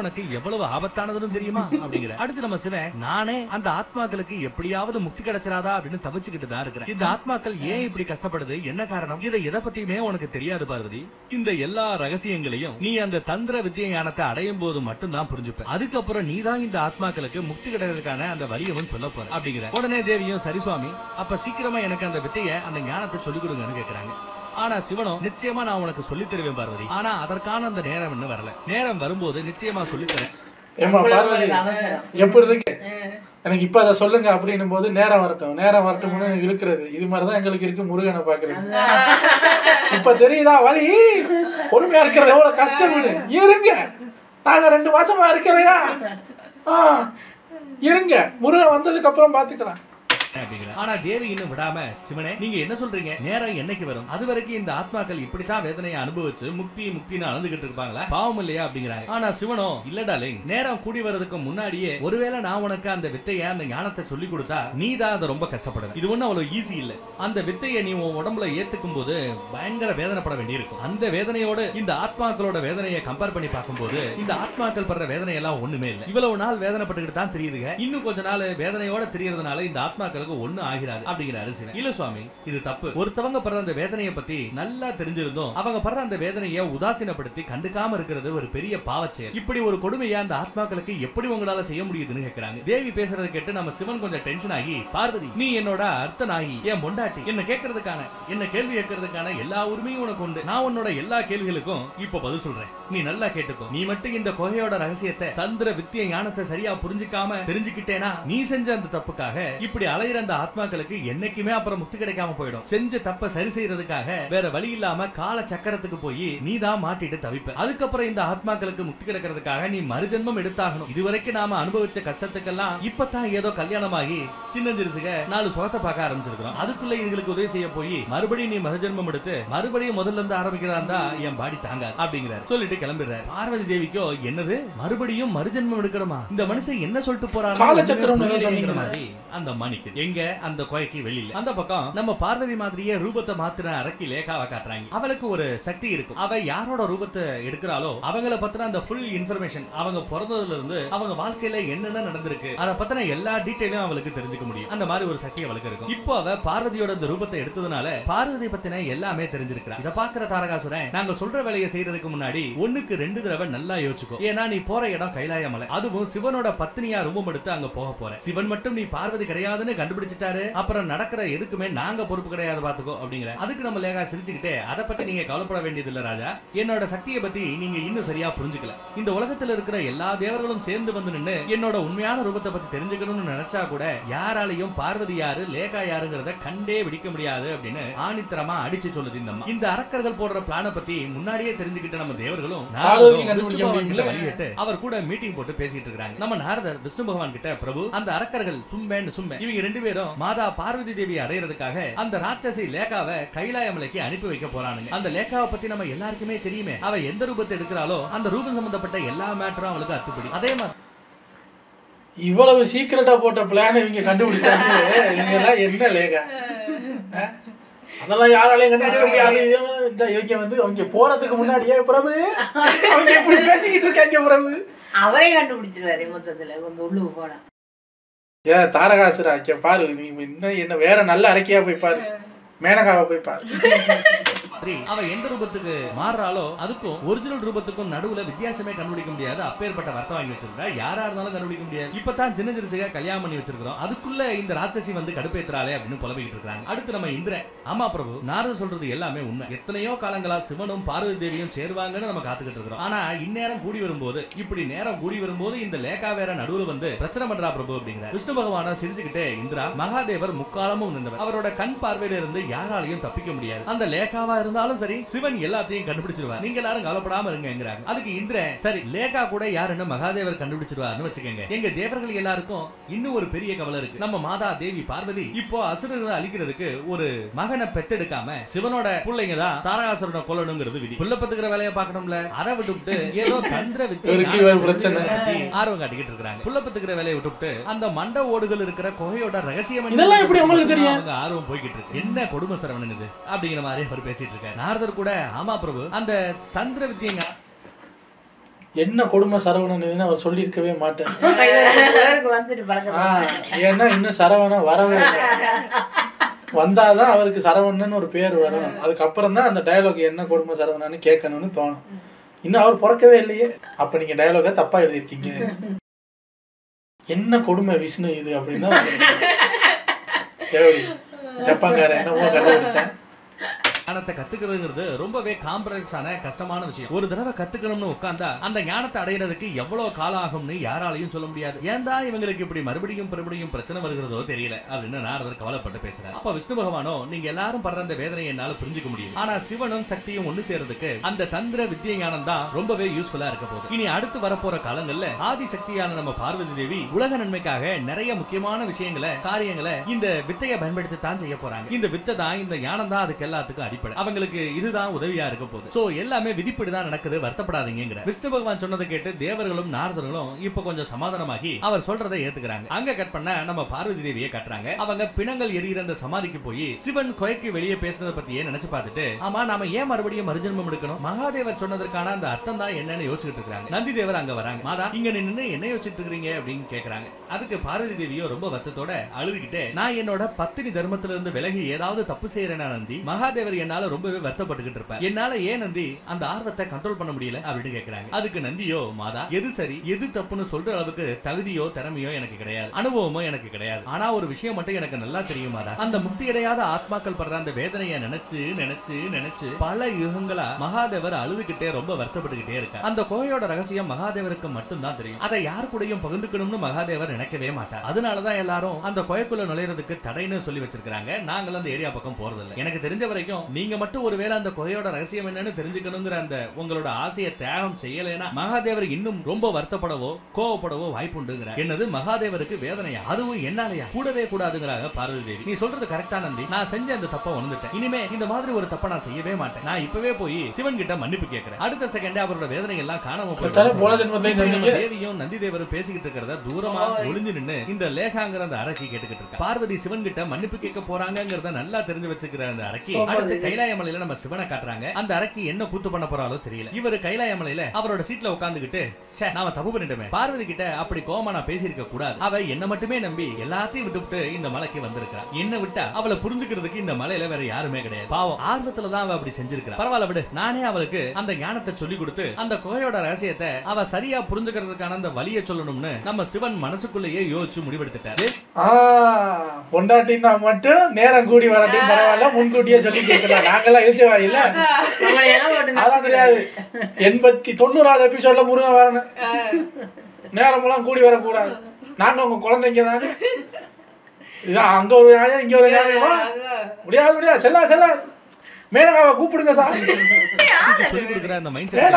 உனக்கு எவ்வளவு ஆபத்தானதுன்னு தெரியுமா அப்படிங்கிற. அடுத்து நம்ம சிவன் நானே அந்த ஆத்மாக்களுக்கு எப்படியாவது முக்தி கிடைச்சிராதா அப்படின்னு தவிச்சுக்கிட்டு தான் இருக்கிறேன். இந்த ஆத்மாக்கள் ஏன் இப்படி கஷ்டப்படுது, என்ன காரணம், இதை எதை பத்தியுமே உனக்கு தெரியாது பார்வதி. இந்த எல்லா ரகசியங்களையும் நீ அந்த தந்திர வித்திய ஞானத்தை அடையும் போது மட்டும்தான் புரிஞ்சுப்ப. அதுக்கப்புறம் நீ தான் இந்த ஆத்மாக்களுக்கு முக்தி கிடைக்கிறதுக்கான அந்த வழியவும் சொல்ல போற அப்படிங்கிற. உடனே தேவியும் சரி சுவாமி, அப்ப சீக்கிரமா எனக்கு அந்த வித்தைய அந்த ஞானத்தை சொல்லிக் கொடுங்கன்னு கேக்குறாங்க. ஆனா சிவனும் நிச்சயமா நான் உனக்கு சொல்லி தருவேன் பார்வதி, ஆனா அதற்கான அந்த நேரம் இன்னும் வரல, நேரம் வரும்போது நிச்சயமா சொல்லித்தரேன்.
ஏமா பார்வதி எப்படி இருக்கு, எனக்கு இப்ப அதை சொல்லுங்க அப்படின்னும் போது நேரம் வரட்டும்னு இழுக்கிறது. இது மாதிரிதான் எங்களுக்கு இருக்கு முருகனை பாக்குறது. இப்ப தெரியுதா வலி, பொறுமையா இருக்கிறது எவ்வளவு கஷ்டம். இருங்க, நாங்க 2 மாசமா இருக்கலையா, இருங்க, முருகன் வந்ததுக்கு அப்புறம் பாத்துக்கலாம்.
ஆனா தேவி இன்னும் விடாம சிவனே நீங்க என்ன சொல்றீங்க, நேரம் என்னைக்கு வரும், அது வரைக்கும் இந்த ஆத்மாக்கள் இப்படித்தான் வேதனையை அனுபவிச்சு முக்தி முக்தின்னு அழுதுகிட்டு இருப்பாங்களா, பாவம் இல்லையா அப்படிங்கிறாங்க. ஆனா சிவனோ இல்லடாலே, நேரம் கூடி வர்றதுக்கு முன்னாடியே ஒருவேளை நான் உனக்கு அந்த வித்தைய அந்த ஞானத்தை சொல்லி கொடுத்தா நீ தான் அதை ரொம்ப கஷ்டப்படும். இது ஒண்ணு அவ்வளவு ஈஸி இல்ல. அந்த வித்தையை நீ உன் உடம்புல ஏத்துக்கும் போது பயங்கர வேதனைப்பட வேண்டியிருக்கும். அந்த வேதனையோடு இந்த ஆத்மாக்களோட வேதனையை கம்பேர் பண்ணி பார்க்கும்போது இந்த ஆத்மாக்கள் படுற வேதனை எல்லாம் ஒண்ணுமே இல்லை. இவ்வளவு நாள் வேதனைப்பட்டுக்கிட்டு தான் தெரியுதுங்க. இன்னும் கொஞ்ச நாள் வேதனையோட தெரியறதுனால இந்த ஆத்மாக்கள் ஆத்மாக்களுக்கு ஒண்ணு ஆகிறாது அப்படிங்கிறாரு சிவன். இல்ல சுவாமி, இது தப்பு. ஒருத்தவங்க படுற அந்த வேதனையை பத்தி நல்லா தெரிஞ்சிருந்தோம் அவங்க படுற அந்த வேதனையை உதாசீனப்படுத்தி கண்டுக்காம இருக்கிறது ஒரு பெரிய பாவச்செயல். இப்படி ஒரு கொடுமையா அந்த ஆத்மாக்களுக்கு எப்படி உங்களால செய்ய முடியுதுன்னு கேக்குறாங்க. தேவி பேசுறதை கேட்டு நம்ம சிவன் கொஞ்சம் டென்ஷன் ஆகி, பார்வதி நீ என்னோட அர்த்தநாயகி, என் பொண்டாட்டி, என்ன கேள்வி கேட்கறதுக்கான எல்லா உரிமையும் உனக்கு உண்டு. நான் உன்னோட எல்லா கேள்விகளுக்கும் இப்ப பதில் சொல்றேன், நீ நல்லா கேட்டுக்கோ. நீ மட்டும் இந்த குகையோட ரகசியத்தை தந்திர வித்திய ஞானத்தை சரியா புரிஞ்சுக்காம தெரிஞ்சுக்கிட்டேனா நீ செஞ்ச அந்த தப்புக்காக இப்படி அலையிற அந்த ஆத்மாக்களுக்கு என்னைக்குமே அப்புறம் முக்தி கிடைக்காம போயிடும். செஞ்ச தப்ப சரி செய்யறதுக்காக வேற வழி இல்லாம கால சக்கரத்துக்கு போய் நீ தான் மாட்டிட்டு தவிப்ப. அதுக்கப்புறம் இந்த ஆத்மாக்களுக்கு முக்தி கிடைக்கிறதுக்காக நீ மறுஜென்மம் எடுத்தாகணும். இதுவரைக்கும் நாம அனுபவிச்ச கஷ்டத்துக்கெல்லாம் இப்பதான் ஏதோ கல்யாணமாகி சின்னஞ்சிறுசுக 4 சுகத்தை பார்க்க ஆரம்பிச்சிருக்கிறோம். அதுக்குள்ள இதுகளுக்கு உதவி செய்ய போய் மறுபடியும் நீ மறுஜென்மம் எடுத்து மறுபடியும் முதல்ல இருந்து ஆரம்பிக்கிறான் என் பாடி தாங்காது அப்படிங்கிறார். சொல்லிட்டு கிளம்பிடுறாரு. பார்வதி தேவிக்கோ என்னது மறுபடியும் மறுஜென்மம் எடுக்கணுமா, இந்த மனுஷன் என்ன சொல்லிட்டு போறாரு மாதிரி அந்த மணிக்கு எங்க அந்த குகைக்கு வெளியில அந்த பக்கம் நம்ம பார்வதி மாதிரியே ரூபத்தை மாத்திர அரக்கி லேகாவை காட்டுறாங்க. அவளுக்கு ஒரு சக்தி இருக்கும். அவ யாரோட ரூபத்தை எடுக்கிறாளோ அவங்கள பத்தின அந்த ஃபுல் இன்ஃபர்மேஷன், அவங்க பிறந்ததுல இருந்து அவங்க வாழ்க்கையில என்னென்ன நடந்திருக்கு அதை பத்தின எல்லா டீடைலும் அவளுக்கு தெரிஞ்சுக்க முடியும். அந்த மாதிரி ஒரு சக்தி அவளுக்கு இருக்கும். இப்போ அவ பார்வதியோட இந்த ரூபத்தை எடுத்ததுனால பார்வதி பத்தின எல்லாமே தெரிஞ்சிருக்கிறா. இத பாக்குற தாரகாசுரன், நாங்க சொல்ற வேலையை செய்யறதுக்கு முன்னாடி 1க்கு 2 தடவை நல்லா யோசிச்சுக்கோ. ஏன்னா நீ போற இடம் கைலாய மலை, அதுவும் சிவனோட பத்னியா ரூபம் எடுத்து அங்க போக போற. சிவன் மட்டும் நீ பார்வதி கிடையாதுன்னு கண்டுபிடிச்சிட்டாரு, அப்புறம் நடக்கிற எதுக்குமே நாங்க பொறுப்பு கிடையாது பாத்துக்கோ அப்படிங்கிற. அதுக்கு நம்ம லேகா சிரிச்சுக்கிட்டே, அதை பத்தி நீங்க கவலைப்பட வேண்டியது இல்ல ராஜா, என்னோட சக்தியை பத்தி நீங்க இன்னும் சரியா புரிஞ்சுக்கல. இந்த உலகத்துல இருக்கிற எல்லா தேவர்களும் சேர்ந்து வந்து நின்னு என்னோட உண்மையான ரூபத்தை பத்தி தெரிஞ்சுக்கணும்னு நினைச்சா கூட யாராலையும் பார்வதி யாரு லேகா யாருங்கிறத கண்டே பிடிக்க முடியாது அப்படின்னு ஆணித்தரமா அடிச்சு சொல்லுது இந்த அம்மா. இந்த அரக்கர்கள் போடுற பிளான பத்தி முன்னாடியே தெரிஞ்சுக்கிட்ட நம்ம தேவர்களும் வழியிட்டு அவர் கூட மீட்டிங் போட்டு பேசிட்டு இருக்காங்க. நம்ம நாரதர் விஷ்ணு பகவான் கிட்ட, பிரபு அந்த அரக்கர்கள் சும்பேன்னு சும்பே இவங்க 2 பேரும் மாதா பார்வதி தேவி அடையறதுக்காக அந்த ராட்சசி லேகாவை கைலாய மலைக்கு அனுப்பி வைக்க போறானுங்க. அந்த லேகாவை பத்தி நம்ம எல்லாருக்குமே தெரியுமே, அவ எந்த ரூபத்தை எடுக்கிறாளோ அந்த ரூபம் சம்பந்தப்பட்ட எல்லா மேட்டரும் அவளுக்கு அத்துப்படி. அதே மாதிரி
இவ்வளவு சீக்கிரட்டா போட்ட பிளான் இவங்க கண்டுபிடிச்சாங்க. என்ன லேகா அதெல்லாம் யாராலையும் கண்டுபிடிக்க முடியாது. இவங்க வந்து அவங்க போறதுக்கு முன்னாடியே பிரபு அவங்க எப்படி பேசிக்கிட்டு இருக்காங்க. பிரபு
அவரே கண்டுபிடிச்சிருவாரு மொத்தத்துல கொஞ்சம் உள்ளுக்கு போனா.
ஏன் தாரகாசுரா பாரு, நீ என்ன வேற நல்ல அரக்கியா போய் பாரு, மேனகாவை போய் பாரு.
அவ எந்த ரூபத்துக்கு மாறுறாளோ அதுக்கும் ஒரிஜினல் ரூபத்துக்கும் நடுவுல வித்தியாசமே கண்டுபிடிக்க முடியாது. அப்பேற்பட்ட வர்த்தம் வாங்கி வச்சிருக்கா, யாரா இருந்தாலும் கண்டுபிடிக்க முடியாது. இப்பதான் சின்ன சிறுசுக கல்யாணம் பண்ணி வச்சிருக்கிறோம், அதுக்குள்ள இந்த ராட்சசி வந்து கடுப்பேத்துறாளே அப்படின்னு புலம்பிக்கிட்டு இருக்காங்க. அடுத்து நம்ம இந்திரன். ஆமா பிரபு, நாரதர் சொல்றது எல்லாமே உண்மை. எத்தனையோ காலங்களா சிவனும் பார்வதி தேவியும் சேருவாங்கன்னு நம்ம காத்துக்கிட்டு இருக்கிறோம். ஆனா இந்நேரம் கூடி வரும்போது, இப்படி நேரம் கூடி வரும்போது இந்த லேகா வேற நடுவுல வந்து பிரச்சனை பண்றா பிரபு அப்படிங்கிற. விஷ்ணு பகவான சிரிச்சுக்கிட்டே, இந்திரா மகாதேவர் முக்காலமும் நின்றவர், அவரோட கண் பார்வையில இருந்து யாராலையும் தப்பிக்க முடியாது. அந்த லேகாவா இருந்தாலும் சரி, சிவன் எல்லாத்தையும் கண்டுபிடிச்சிருவார், நீங்க எல்லாரும் கவலைப்படாம இருங்கிறாங்க. அதுக்கு இந்திரன், சரி லேகா கூட யாருன்னு மகாதேவர் கண்டுபிடிச்சிருவாருன்னு வச்சுக்கோங்க. எங்க தேவர்கள் எல்லாருக்கும் இன்னும் ஒரு பெரிய கவலை இருக்கு. நம்ம மாதா தேவி பார்வதி இப்போ அசுரர்களை அழிக்கிறதுக்கு ஒரு மகனை பெத்தெடுக்காம சிவனோட பிள்ளைங்க தான் தாரகாசுரனை கொல்லணுங்கிறது விதி. புள்ள பத்துக்கிற வேலையை பார்க்கணும்ல, அதை விட்டுவிட்டு ஏதோ தந்திர பிரச்சனை ஆர்வம் காட்டிக்கிட்டு இருக்காங்க. புள்ள பத்துக்கிற வேலையை விட்டுவிட்டு அந்த மண்ட ஓடுகள் இருக்கிற குகையோட ரகசியம் இதெல்லாம் எப்படி உங்களுக்கு தெரியும் அவங்க ஆர்வம் போய்கிட்டு இருக்கு. என்ன கொடுமை சரவணன் இது அப்படிங்கிற மாதிரி அவர் பேசிட்டு இருக்காரு. நாரதர் கூட, ஆமா பிரபு அந்த தந்திர வித்தியங்க
என்ன கொடுமை சரவணன் அவர் சொல்லி இருக்கவே மாட்டேன். ஏன்னா இன்னும் சரவணன் வரவே வந்தாதான் அவருக்கு சரவணன் ஒரு பேர் வரும். அதுக்கப்புறம் தான் அந்த டயலாக் என்ன கொடுமை சரவணன்னு கேட்கணும்னு தோணும். இன்னும் அவர் பிறக்கவே இல்லையே, அப்ப நீங்க டயலாக தப்பா எழுதிருக்கீங்க. என்ன கொடுமை விஷ்ணு இது அப்படின்னா ஜப்பான்கார என்னமோ கண்டுபிடிச்சேன்.
ஞானத்தை கத்துக்கிறதுங்கிறது ரொம்பவே காம்ப்ளெக்ஸான கஷ்டமான விஷயம். ஒரு தடவை கத்துக்கணும்னு உட்கார்ந்தா அந்த ஞானத்தை அடையிறதுக்கு எவ்வளவு காலம் ஆகும்னு யாராலையும் சொல்ல முடியாது. ஏன்டா இவங்களுக்கு இப்படி மறுபடியும் பிரச்சனை வருகிறதோ தெரியல அப்படின்னு நாரதர் கவலைப்பட்டு பேசுறாரு. அப்ப விஷ்ணு பகவானோ, நீங்க எல்லாரும் படுற அந்த வேதனையை என்னால புரிஞ்சுக்க முடியும், ஆனா சிவனும் சக்தியும் ஒண்ணு சேர்றதுக்கு அந்த தந்திர வித்திய ஞானம் தான் ரொம்பவே யூஸ்ஃபுல்லா இருக்க போகுது. இனி அடுத்து வரப்போற காலங்கள்ல ஆதி சக்தியான நம்ம பார்வதி தேவி உலக நன்மைக்காக நிறைய முக்கியமான விஷயங்களை காரியங்களை இந்த வித்தையை பயன்படுத்தி தான் செய்ய போறாங்க. இந்த வித்தை தான், இந்த ஞானம் தான் அதுக்கு எல்லாத்துக்கும் அடிப்படை. அவங்களுக்கு இதுதான் உதவியா இருக்க போகுது. சோ எல்லாமே விதிப்படிதான் நடக்குது, வருத்தப்படாதீங்கிற விஷ்ணு பகவான் சொன்னதை கேட்டு தேவர்களும் நாரதர்களும் இப்ப கொஞ்சம் சமாதானமாகி அவர் சொல்றதை ஏத்துக்கிறாங்க. அங்க கட் பண்ண நம்ம பார்வதி தேவியை காட்டுறாங்க. அவங்க பிணங்கள் எரியிற அந்த சமாதிக்கு போய் சிவன் கொயக்கு வெளியே பேசுறத பத்தியே நினைச்சு பார்த்துட்டு, ஆமா நாம ஏன் மறுபடியும் மறுஜன்மம் எடுக்கணும், மகாதேவர் சொன்னதற்கான அந்த அர்த்தம் தான் என்னன்னு யோசிச்சுட்டு இருக்காங்க. நந்தி தேவர் அங்க வராங்க. மாதா இங்க நின்னு என்ன யோசிச்சுட்டு இருக்கீங்க அப்படின்னு கேக்குறாங்க. அதுக்கு பார்வதி தேவியோ ரொம்ப வருத்தத்தோட அழுதுகிட்டே, நான் என்னோட பத்தினி தர்மத்துல இருந்து விலகி ஏதாவது தப்பு செய்யறேனா நந்தி, மகாதேவர் என்னால ரொம்பவே வருத்தப்பட்டுக்கிட்டு இருப்பார், என்னால ஏன் நந்தி அந்த ஆர்வத்தை கண்ட்ரோல் பண்ண முடியல அப்படின்னு கேக்குறாங்க. அதுக்கு நந்தியோ, மாதா எது சரி எது தப்புன்னு சொல்ற அளவுக்கு தகுதியோ திறமையோ எனக்கு கிடையாது, அனுபவமோ எனக்கு கிடையாது. ஆனா ஒரு விஷயம் மட்டும் எனக்கு நல்லா தெரியும் மாதா, அந்த முக்தி அடையாத ஆத்மாக்கள் படுற அந்த வேதனையை நினைச்சு நினைச்சு நினைச்சு பல யுகங்களா மகாதேவர் அழுதுகிட்டே ரொம்ப வருத்தப்பட்டுக்கிட்டே இருக்கார். அந்த கோயோட ரகசியம் மகாதேவருக்கு மட்டும் தான் தெரியும், அதை யாரு கூடயும் பகிர்ந்துக்கணும்னு மகாதேவர் நினைக்கவே மாட்டார். அதனாலதான் எல்லாரும் அந்த கோயக்குள்ள நுழைறதுக்கு தடைன்னு சொல்லி வச்சிருக்காங்க. நாங்களும் அந்த ஏரியா பக்கம் போறதில்லை. எனக்கு தெரிஞ்ச வரைக்கும் நீங்க மட்டும் ஒருவேளை அந்த கோயோட ரகசியம் என்னன்னு தெரிஞ்சுக்கணுங்கிற அந்த உங்களோட ஆசையை தியாகம் செய்யலைன்னா மகாதேவர் இன்னும் ரொம்ப வருத்தப்படவோ கோவப்படவோ வாய்ப்புண்டுங்கிற. என்னது மகாதேவருக்கு வேதனையா, அதுவும் என்னாலயா, கூடவே கூடாதுங்கிறாங்க பார்வதி தேவி. நீ சொல்றது கரெக்டா நந்தி, நான் செஞ்ச அந்த தப்பை உணர்ந்துட்டேன், இனிமே இந்த மாதிரி ஒரு தப்பை நான் செய்யவே மாட்டேன், நான் இப்பவே போய் சிவன் கிட்ட மன்னிப்பு கேட்கிறேன். அடுத்த செகண்டே அவரோட வேதனை எல்லாம் காணாம போயிடுச்சு. தேவியும் நந்தி தேவரும் பேசிக்கிட்டு இருக்கிறத தூரமா ஒளிஞ்சு நின்னு இந்த லேகாங்கிற அந்த அரக்கி கேட்டுக்கிட்டு இருக்க. பார்வதி சிவன் கிட்ட மன்னிப்பு கேட்க போறாங்கிறத நல்லா தெரிஞ்சு வச்சுக்கிற அந்த அரக்கி அடுத்து கைலாய மலையில நம்ம சிவனை காட்டுறாங்க. அந்த அரக்கி என்ன கூத்து பண்ண போறாலோ தெரியல. இவரு கைலாய மலையில அவரோட சீட்ல உட்கார்ந்துகிட்டு, நாம தப்பு பண்ணிட்டோமே, பார்வதி கிட்ட அப்படி கோமா நான் பேசியிருக்க கூடாது, அவ என்ன மட்டுமே நம்பி எல்லாத்தையும் விட்டுவிட்டு இந்த மலைக்கு வந்திருக்கா, என்ன விட்டா அவளை புரிஞ்சுக்கிறதுக்கு இந்த மலையில வேற யாருமே கிடையாது, பாவம் ஆர்வத்துலதான் அவ அப்படி செஞ்சிருக்கா, பரவாயில்ல விடு, நானே அவளுக்கு அந்த ஞானத்தை சொல்லி கொடுத்து அந்த கோயோட ரகசியத்தை அவ சரியா புரிஞ்சுக்கிறதுக்கான அந்த வழியை சொல்லணும்னு நம்ம சிவன் மனசுக்குள்ளேயே யோசிச்சு முடிவெடுத்துட்டாரு.
பொண்டாட்டினா மட்டும் நேரம் கூடி வரட்டும் பரவாயில்ல, முன்கூட்டியே சொல்லி கொடுக்கலாம், நாங்கெல்லாம் யோசிச்சவா இல்ல, அதான் தெரியாது. 90 எபிசோட்ல முருகன் வரணும், நேரமெல்லாம் கூடி வரக்கூடாது, நாங்க உங்க குழந்தைங்க தானே, இதான் அங்க ஒரு நியாயம் இங்க ஒரு நியாயமா, முடியாது முடியாது, செல்லா செல்லா மேனகாவை கூப்பிடுங்க சார்
சொல்லி கொடுக்குற அந்த மைண்ட் செட்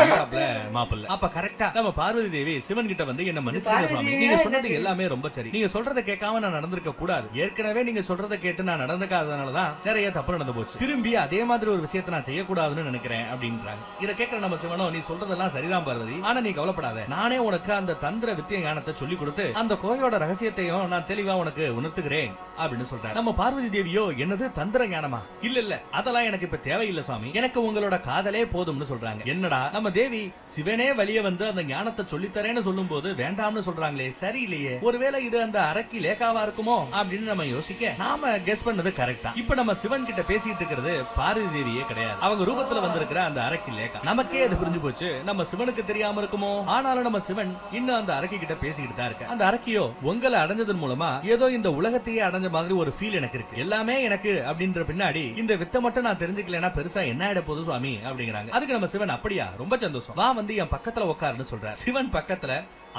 மாப்பிள்ள. அப்ப கரெக்டா நம்ம பார்வதி தேவி சிவன் கிட்ட வந்து என்ன மன்னிச்சுங்க சுவாமி, நீங்க சொன்னது எல்லாமே ரொம்ப சரி, நீங்க சொல்றதை கேட்காம நான் நடந்திருக்க கூடாது, ஏற்கனவே நீங்க சொல்றதை கேட்டு நான் நடந்துக்காதனாலதான் நிறைய தப்பு நடந்து போச்சு, திரும்பி அதே மாதிரி ஒரு விஷயத்தை நான் செய்யக்கூடாதுன்னு நினைக்கிறேன் அப்படின்றாங்க. இதை கேட்கிற நம்ம சிவனோ, நீ சொல்றதெல்லாம் சரிதான் பார்வதி, ஆனா நீ கவலைப்படாத, நானே உனக்கு அந்த தந்திர வித்திய ஞானத்தை சொல்லி கொடுத்து அந்த கோயோட ரகசியத்தையும் நான் தெளிவா உனக்கு உணர்த்துகிறேன் அப்படின்னு சொல்றாரு. நம்ம பார்வதி தேவியோ, என்னது தந்திர ஞானமா, இல்ல இல்ல அதெல்லாம் எனக்கு இப்ப தேவையில்லை சுவாமி, எனக்கு உங்களோட காதலே போதும்னு சொல்றாங்க. என்னடா நம்ம தேவி சிவனே வெளியே வந்து அந்த ஞானத்தை சொல்லித்தரேன்னு சொல்லும் போது வேண்டாம்னு சொல்றாங்களே, சரியில்லையே, ஒருவேளை இது அந்த அரக்கி லேகாவா இருக்குமோ அப்படின்னு நம்ம யோசிக்க, நாம கெஸ் பண்ணது கரெக்டா. இப்ப நம்ம சிவன் கிட்ட பேசிட்டு இருக்கிறது பார்வதி தேவியே கிடையாது, அவங்க ரூபத்துல வந்திருக்கிற அந்த அரக்கி லேகா. நமக்கே அது புரிஞ்சு போச்சு, நம்ம சிவனுக்கு தெரியாம இருக்குமோ, ஆனாலும் நம்ம சிவன் இன்னும் அந்த அரக்கி கிட்ட பேசிக்கிட்டு தான் இருக்கு. அந்த அரக்கியோ, உங்களை அடைஞ்சதன் மூலமா ஏதோ இந்த உலகத்தையே அடைஞ்ச மாதிரி ஒரு ஃபீல் எனக்கு இருக்கு, எல்லாமே எனக்கு அப்படின்ற பின்னாடி இந்த வித்தை மட்டும் நான் தெரிஞ்சுக்கலனா பெருசா என்ன ஆயிட போகுது சுவாமி அப்படிங்கிறாங்க. அதுக்கு நம்ம சிவன், அப்படியா ரொம்ப சந்தோஷம், வா வந்து என் பக்கத்துல உட்காருன்னு சொல்றாரு. சிவன் பக்கத்துல,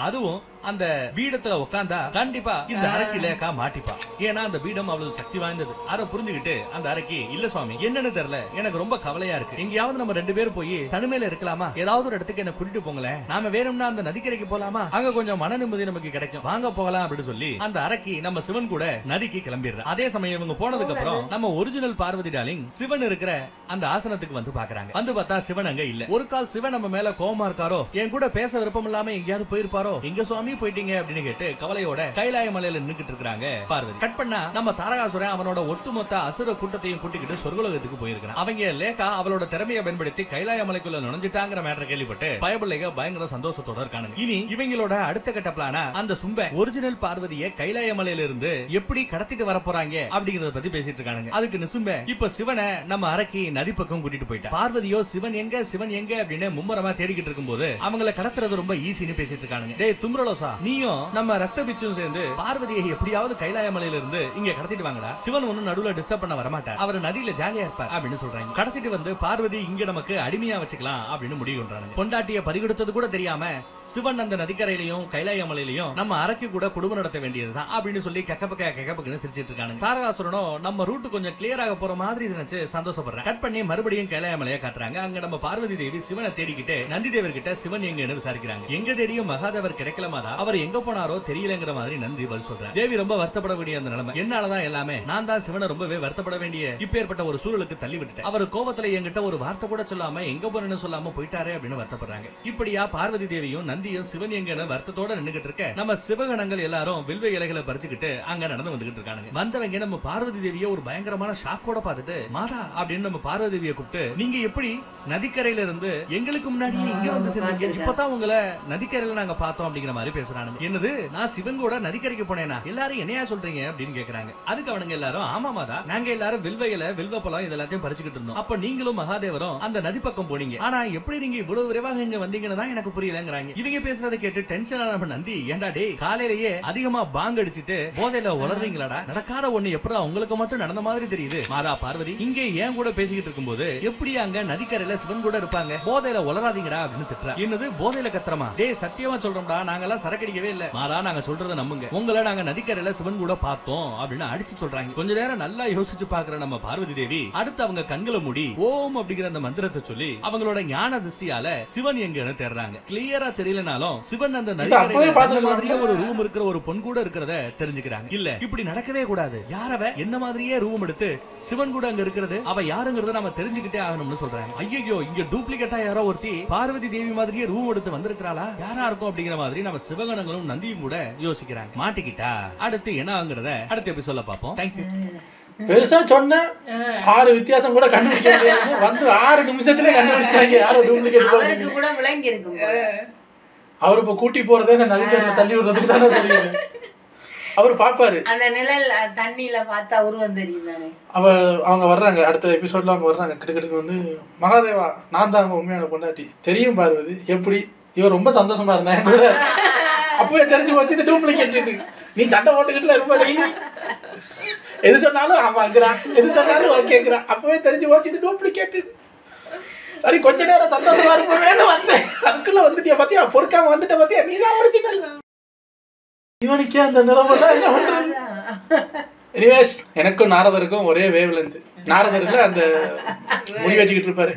அதுவும் அந்த பீடத்துல உட்கார்ந்தா கண்டிப்பா இந்த அரக்கி லேகா மாட்டிப்பா, ஏன்னா அந்த பீடம் அவ்வளவு சக்தி வாய்ந்தது. அதை புரிஞ்சுக்கிட்டு அந்த அரக்கி, இல்ல சுவாமி என்னன்னு தெரியல, எனக்கு ரொம்ப கவலையா இருக்கு, எங்கேயாவது நம்ம 2 பேரும் போய் தனிமையில இருக்கலாமா, ஏதாவது ஒரு இடத்துக்கு என்ன கூட்டிட்டு போங்களேன், நாம வேணும்னா அந்த நதிக்கரைக்கு போலாமா, அங்க கொஞ்சம் மன நிம்மதி நமக்கு கிடைக்கும், வாங்க போகலாம் அப்படின்னு சொல்லி அந்த அரக்கி நம்ம சிவன் கூட நதிக்கு கிளம்பிடுற. அதே சமயம் இவங்க போனதுக்கு அப்புறம் நம்ம ஒரிஜினல் பார்வதி டார்லிங் சிவன் இருக்கிற அந்த ஆசனத்துக்கு வந்து பாக்குறாங்க. வந்து பார்த்தா சிவன் அங்க இல்ல. ஒரு கால் சிவன் நம்ம மேல கோவமா இருக்காரோ, என் கூட பேச விருப்பம் இல்லாம எங்கேயாவது போயிருப்பாரோ, எங்க சுவாமி போயிட்டீங்க அப்படின்னு கேட்டு கவலையோட கைலாய மலையில நின்னுக்கிட்டு இருக்காங்க பார்வதி. கட் பண்ணா நம்ம தாரகாசுரன் அவனோட ஒட்டுமொத்த அசுர கூட்டத்தையும் கூட்டிக்கிட்டு சொர்க்கலோகத்துக்கு போயிருக்கான். அவங்க லேகா அவளோட திறமையை பயன்படுத்தி கைலாய மலைக்குள்ள நுழைஞ்சிட்டாங்கிற மேட்டரை கேள்விப்பட்டு பயபிள்ளைங்க பயங்கர சந்தோஷத்தோட இருக்கானுங்க. இனி இவங்களோட அடுத்த கட்ட பிளானா அந்த சும்ப ஒரிஜினல் பார்வதியை கைலாய மலையில இருந்து எப்படி கடத்திட்டு வர போறாங்க அப்படிங்கறத பத்தி பேசிட்டு இருக்கானுங்க. அதுக்கு நிசும்ப இப்ப சிவனை நம்ம அரக்கி நதி பக்கம் கூட்டிட்டு போயிட்டா. பார்வதியோ சிவன் எங்க அப்படின்னு மும்மரமா தேடிக்கிட்டு இருக்கும்போது அவங்கள கடத்துறது ரொம்ப ஈஸின்னு பேசிட்டு இருக்கானுங்க. டேய் தும்ரலோசா, நீயும் நம்ம ரத்த பிச்சும் சேர்ந்து பார்வதியை எப்படியாவது கைலாய மலையில இருந்து இங்க கடத்திட்டு வாங்கடா, சிவன் ஒன்னும் நடுவுல டிஸ்டர்ப் பண்ண வரமாட்டார், அவர் நதியில ஜாலியா இருப்பார் அப்படின்னு சொல்றாங்க. கடத்திட்டு வந்து பார்வதி இங்க நமக்கு அடிமையா வச்சுக்கலாம் அப்படின்னு முடிவு பண்றாங்க. பொண்டாட்டிய பறிகொடுத்தது கூட தெரியாம சிவன் அந்த நதிக்கரையிலையும் கைலாய மலையிலையும் நம்ம அரக்கி கூட குடும்பம் நடத்த வேண்டியதுதான் அப்படின்னு சொல்லி கெக்கப்பன்னு சிரிச்சிட்டு இருக்காங்க. தாரகாசுரனோ நம்ம ரூட் கொஞ்சம் கிளியர் ஆக போற மாதிரி நினைச்சு சந்தோஷப்படுறேன். கட் பண்ணி மறுபடியும் கைலாய மலையை காட்டுறாங்க. அங்க நம்ம பார்வதி தேவி சிவனை தேடிக்கிட்டு நந்தி தேவர் கிட்ட சிவன் எங்கன்னு விசாரிக்கிறாங்க. எங்க தேடியும் மகாதேவ மகாதேவர் கிடைக்கல மாதா, அவர் எங்க போனாரோ தெரியலங்கிற மாதிரி நந்தி பதில் சொல்றார். தேவி ரொம்ப வருத்தப்பட வேண்டிய அந்த நிலைமை, என்னாலதான் எல்லாமே, நான் தான் சிவனை ரொம்பவே வருத்தப்பட வேண்டிய இப்பேற்பட்ட ஒரு சூழலுக்கு தள்ளி விட்டுட்டேன். அவர் கோபத்துல என்கிட்ட ஒரு வார்த்தை கூட சொல்லாம எங்க போறேன்னு சொல்லாம போயிட்டாரே அப்படின்னு வருத்தப்படுறாங்க. இப்படியா பார்வதி தேவியும் நந்தியும் சிவன் எங்கன்னு வருத்தத்தோட நின்னுகிட்டு இருக்க, நம்ம சிவகணங்கள் எல்லாரும் வில்வ இலைகளை பறிச்சுக்கிட்டு அங்க நடந்து வந்துகிட்டு இருக்காங்க. வந்தவங்க நம்ம பார்வதி தேவியை ஒரு பயங்கரமான ஷாக்கோட பார்த்துட்டு, மாதா அப்படின்னு நம்ம பார்வதி தேவியை கூப்பிட்டு, நீங்க எப்படி நதிக்கரையில இருந்து எங்களுக்கு முன்னாடி இங்க வந்து சேர்ந்தீங்க, இப்பதான் உங்களை நதிக்கரையில நாங்க பார்த்தோம் அப்படிங்கிற மாதிரி பேசுறாங்க. என்னது, நான் சிவன் கூட நதிக்கரைக்கு போனேனா, எல்லாரும் என்னையா சொல்றீங்க அப்படின்னு கேக்குறாங்க. அதுக்கு அவனுங்க எல்லாரும், ஆமா மாதா, நாங்க எல்லாரும் வில்வ இலை வில்வ பழம் இதெல்லாத்தையும் பறிச்சுக்கிட்டு இருந்தோம். அப்ப நீங்களும் மகாதேவரும் அந்த நதி பக்கம் போனீங்க. ஆனா எப்படி நீங்க இவ்வளவு விரைவாக இங்க வந்தீங்கன்னு தான் எனக்கு புரியலங்கிறாங்க. இவங்க பேசுறதை கேட்டு டென்ஷன் ஆன நந்தி, ஏண்டா டேய், காலையிலேயே அதிகமா பாங்க அடிச்சிட்டு போதையில உளறீங்களாடா, நடக்காத ஒண்ணு எப்படா உங்களுக்கு மட்டும் நடந்த மாதிரி தெரியுது. மாதா பார்வதி இங்க ஏன் கூட பேசிக்கிட்டு இருக்கும்போது எப்படி அங்க நதிக்கரையில சிவன் கூட இருப்பாங்க, போதையில உளராதீங்கடா அப்படின்னு திட்டுறா. என்னது போதையில கத்துறமா, டேய் சத்தியமா சொல்றோம்டா, நாங்கெல்லாம் சரக்கடிக்கவே இல்ல மாதா, நாங்க சொல்றதை நம்புங்க, உங்களை நாங்க நதிக்கரையில சிவன் கூட பார்த்தோம் அப்படின்னு அடிச்சு சொல்றாங்க. கொஞ்ச நேரம் நல்லா யோசிச்சு பாக்குற நம்ம பார்வதி தேவி அடுத்து அவங்க கண்களை மூடி ஓம் அப்படிங்கிற அந்த மந்திரத்தை சொல்லி அவங்களோட ஞான திருஷ்டியால சிவன் எங்கன்னு தேடுறாங்க. கிளியரா தெரியலனாலும் சிவன் அந்த நதிக்கரையில மாதிரியே ஒரு ரூம் இருக்கிற ஒரு பொன் கூட இருக்கிறத தெரிஞ்சுக்கிறாங்க. இல்ல இப்படி நடக்கவே கூடாது, யாரவ என்ன மாதிரியே ரூம் எடுத்து சிவன் கூட அங்க இருக்கிறது, அவ யாருங்கிறத நம்ம தெரிஞ்சுக்கிட்டே ஆகணும்னு சொல்றாங்க. ஐயோ, இங்க டூப்ளிகேட்டா யாரோ ஒருத்தி பார்வதி தேவி மாதிரியே ரூம் எடுத்து வந்திருக்காளா, யாரா இருக்கும் அப்படிங்கிற மாதிரி நம்ம சிவகணங்களும் நந்தியும் கூட யோசிக்கிறாங்க. மாட்டிக்கிட்டா அடுத்து என்ன ஆகுறத அடுத்த எபிசோட்ல பாப்போம். தேங்க்யூ.
பெருசா சொன்ன 6 வித்தியாசம் கூட கண்டுபிடிக்க முடியாது, வந்து 6 நிமிஷத்துல கண்டுபிடிச்சாங்க யாரோ டூப்ளிகேட்.
அவருக்கு கூட விளங்கி இருக்கும்.
அவரு இப்ப கூட்டி போறதே அந்த நதிக்கரையில தள்ளி விடுறதுக்கு தானே தெரியும். அவரு பாப்பாரு
அந்த நிழல் தண்ணியில பார்த்தா உருவம் தெரியும் தானே.
அவங்க வர்றாங்க அடுத்த எபிசோட்ல, அவங்க வர்றாங்க கிட்டக்கிட்டு வந்து, மகாதேவா நான் தான் அவங்க உண்மையான பொண்டாட்டி தெரியும் பார்வதி, எப்படி இவர் ரொம்ப சந்தோஷமா இருந்தேன் கூட, அப்பவே தெரிஞ்சு போச்சு இந்த டூப்ளிகேட், நீ சண்டை போட்டுக்கிட்டுல ரொம்ப டெய்லி எது சொன்னாலும் ஆமாங்கிறான், எது சொன்னாலும் ஓகேங்கிறான், அப்பவே தெரிஞ்சு போச்சு இது டூப்ளிகேட். சரி கொஞ்ச நேரம் சந்தோஷமா இருப்பேன்னு வந்தேன், அதுக்குள்ள வந்துட்டியா பாத்தியா, பொறுக்காம வந்துட்ட பாத்தியா, நீதான் ஒரிஜினல். இவனுக்கே அந்த நிலைமை தான் என்ன பண்றது. எனிவேஸ், எனக்கும் நாரதருக்கும் ஒரே வேவ் லென்த். நாரதருக்குல அந்த முடி வச்சுக்கிட்டு இருப்பாரு,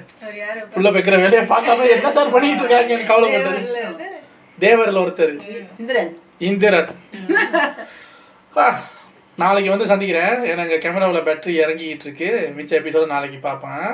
புள்ள வைக்கிற வேலையை பார்க்காம என்ன சார் பண்ணிட்டு இருக்காங்க எனக்கு கவலை பண்றது. தேவரில் ஒருத்தர் இந்திரன். நாளைக்கு வந்து சந்திக்கிறேன், ஏன்னா எங்கள் கேமராவில் பேட்டரி இறங்கிக்கிட்டு இருக்கு. மிச்ச எபிசோட நாளைக்கு பார்ப்பேன்.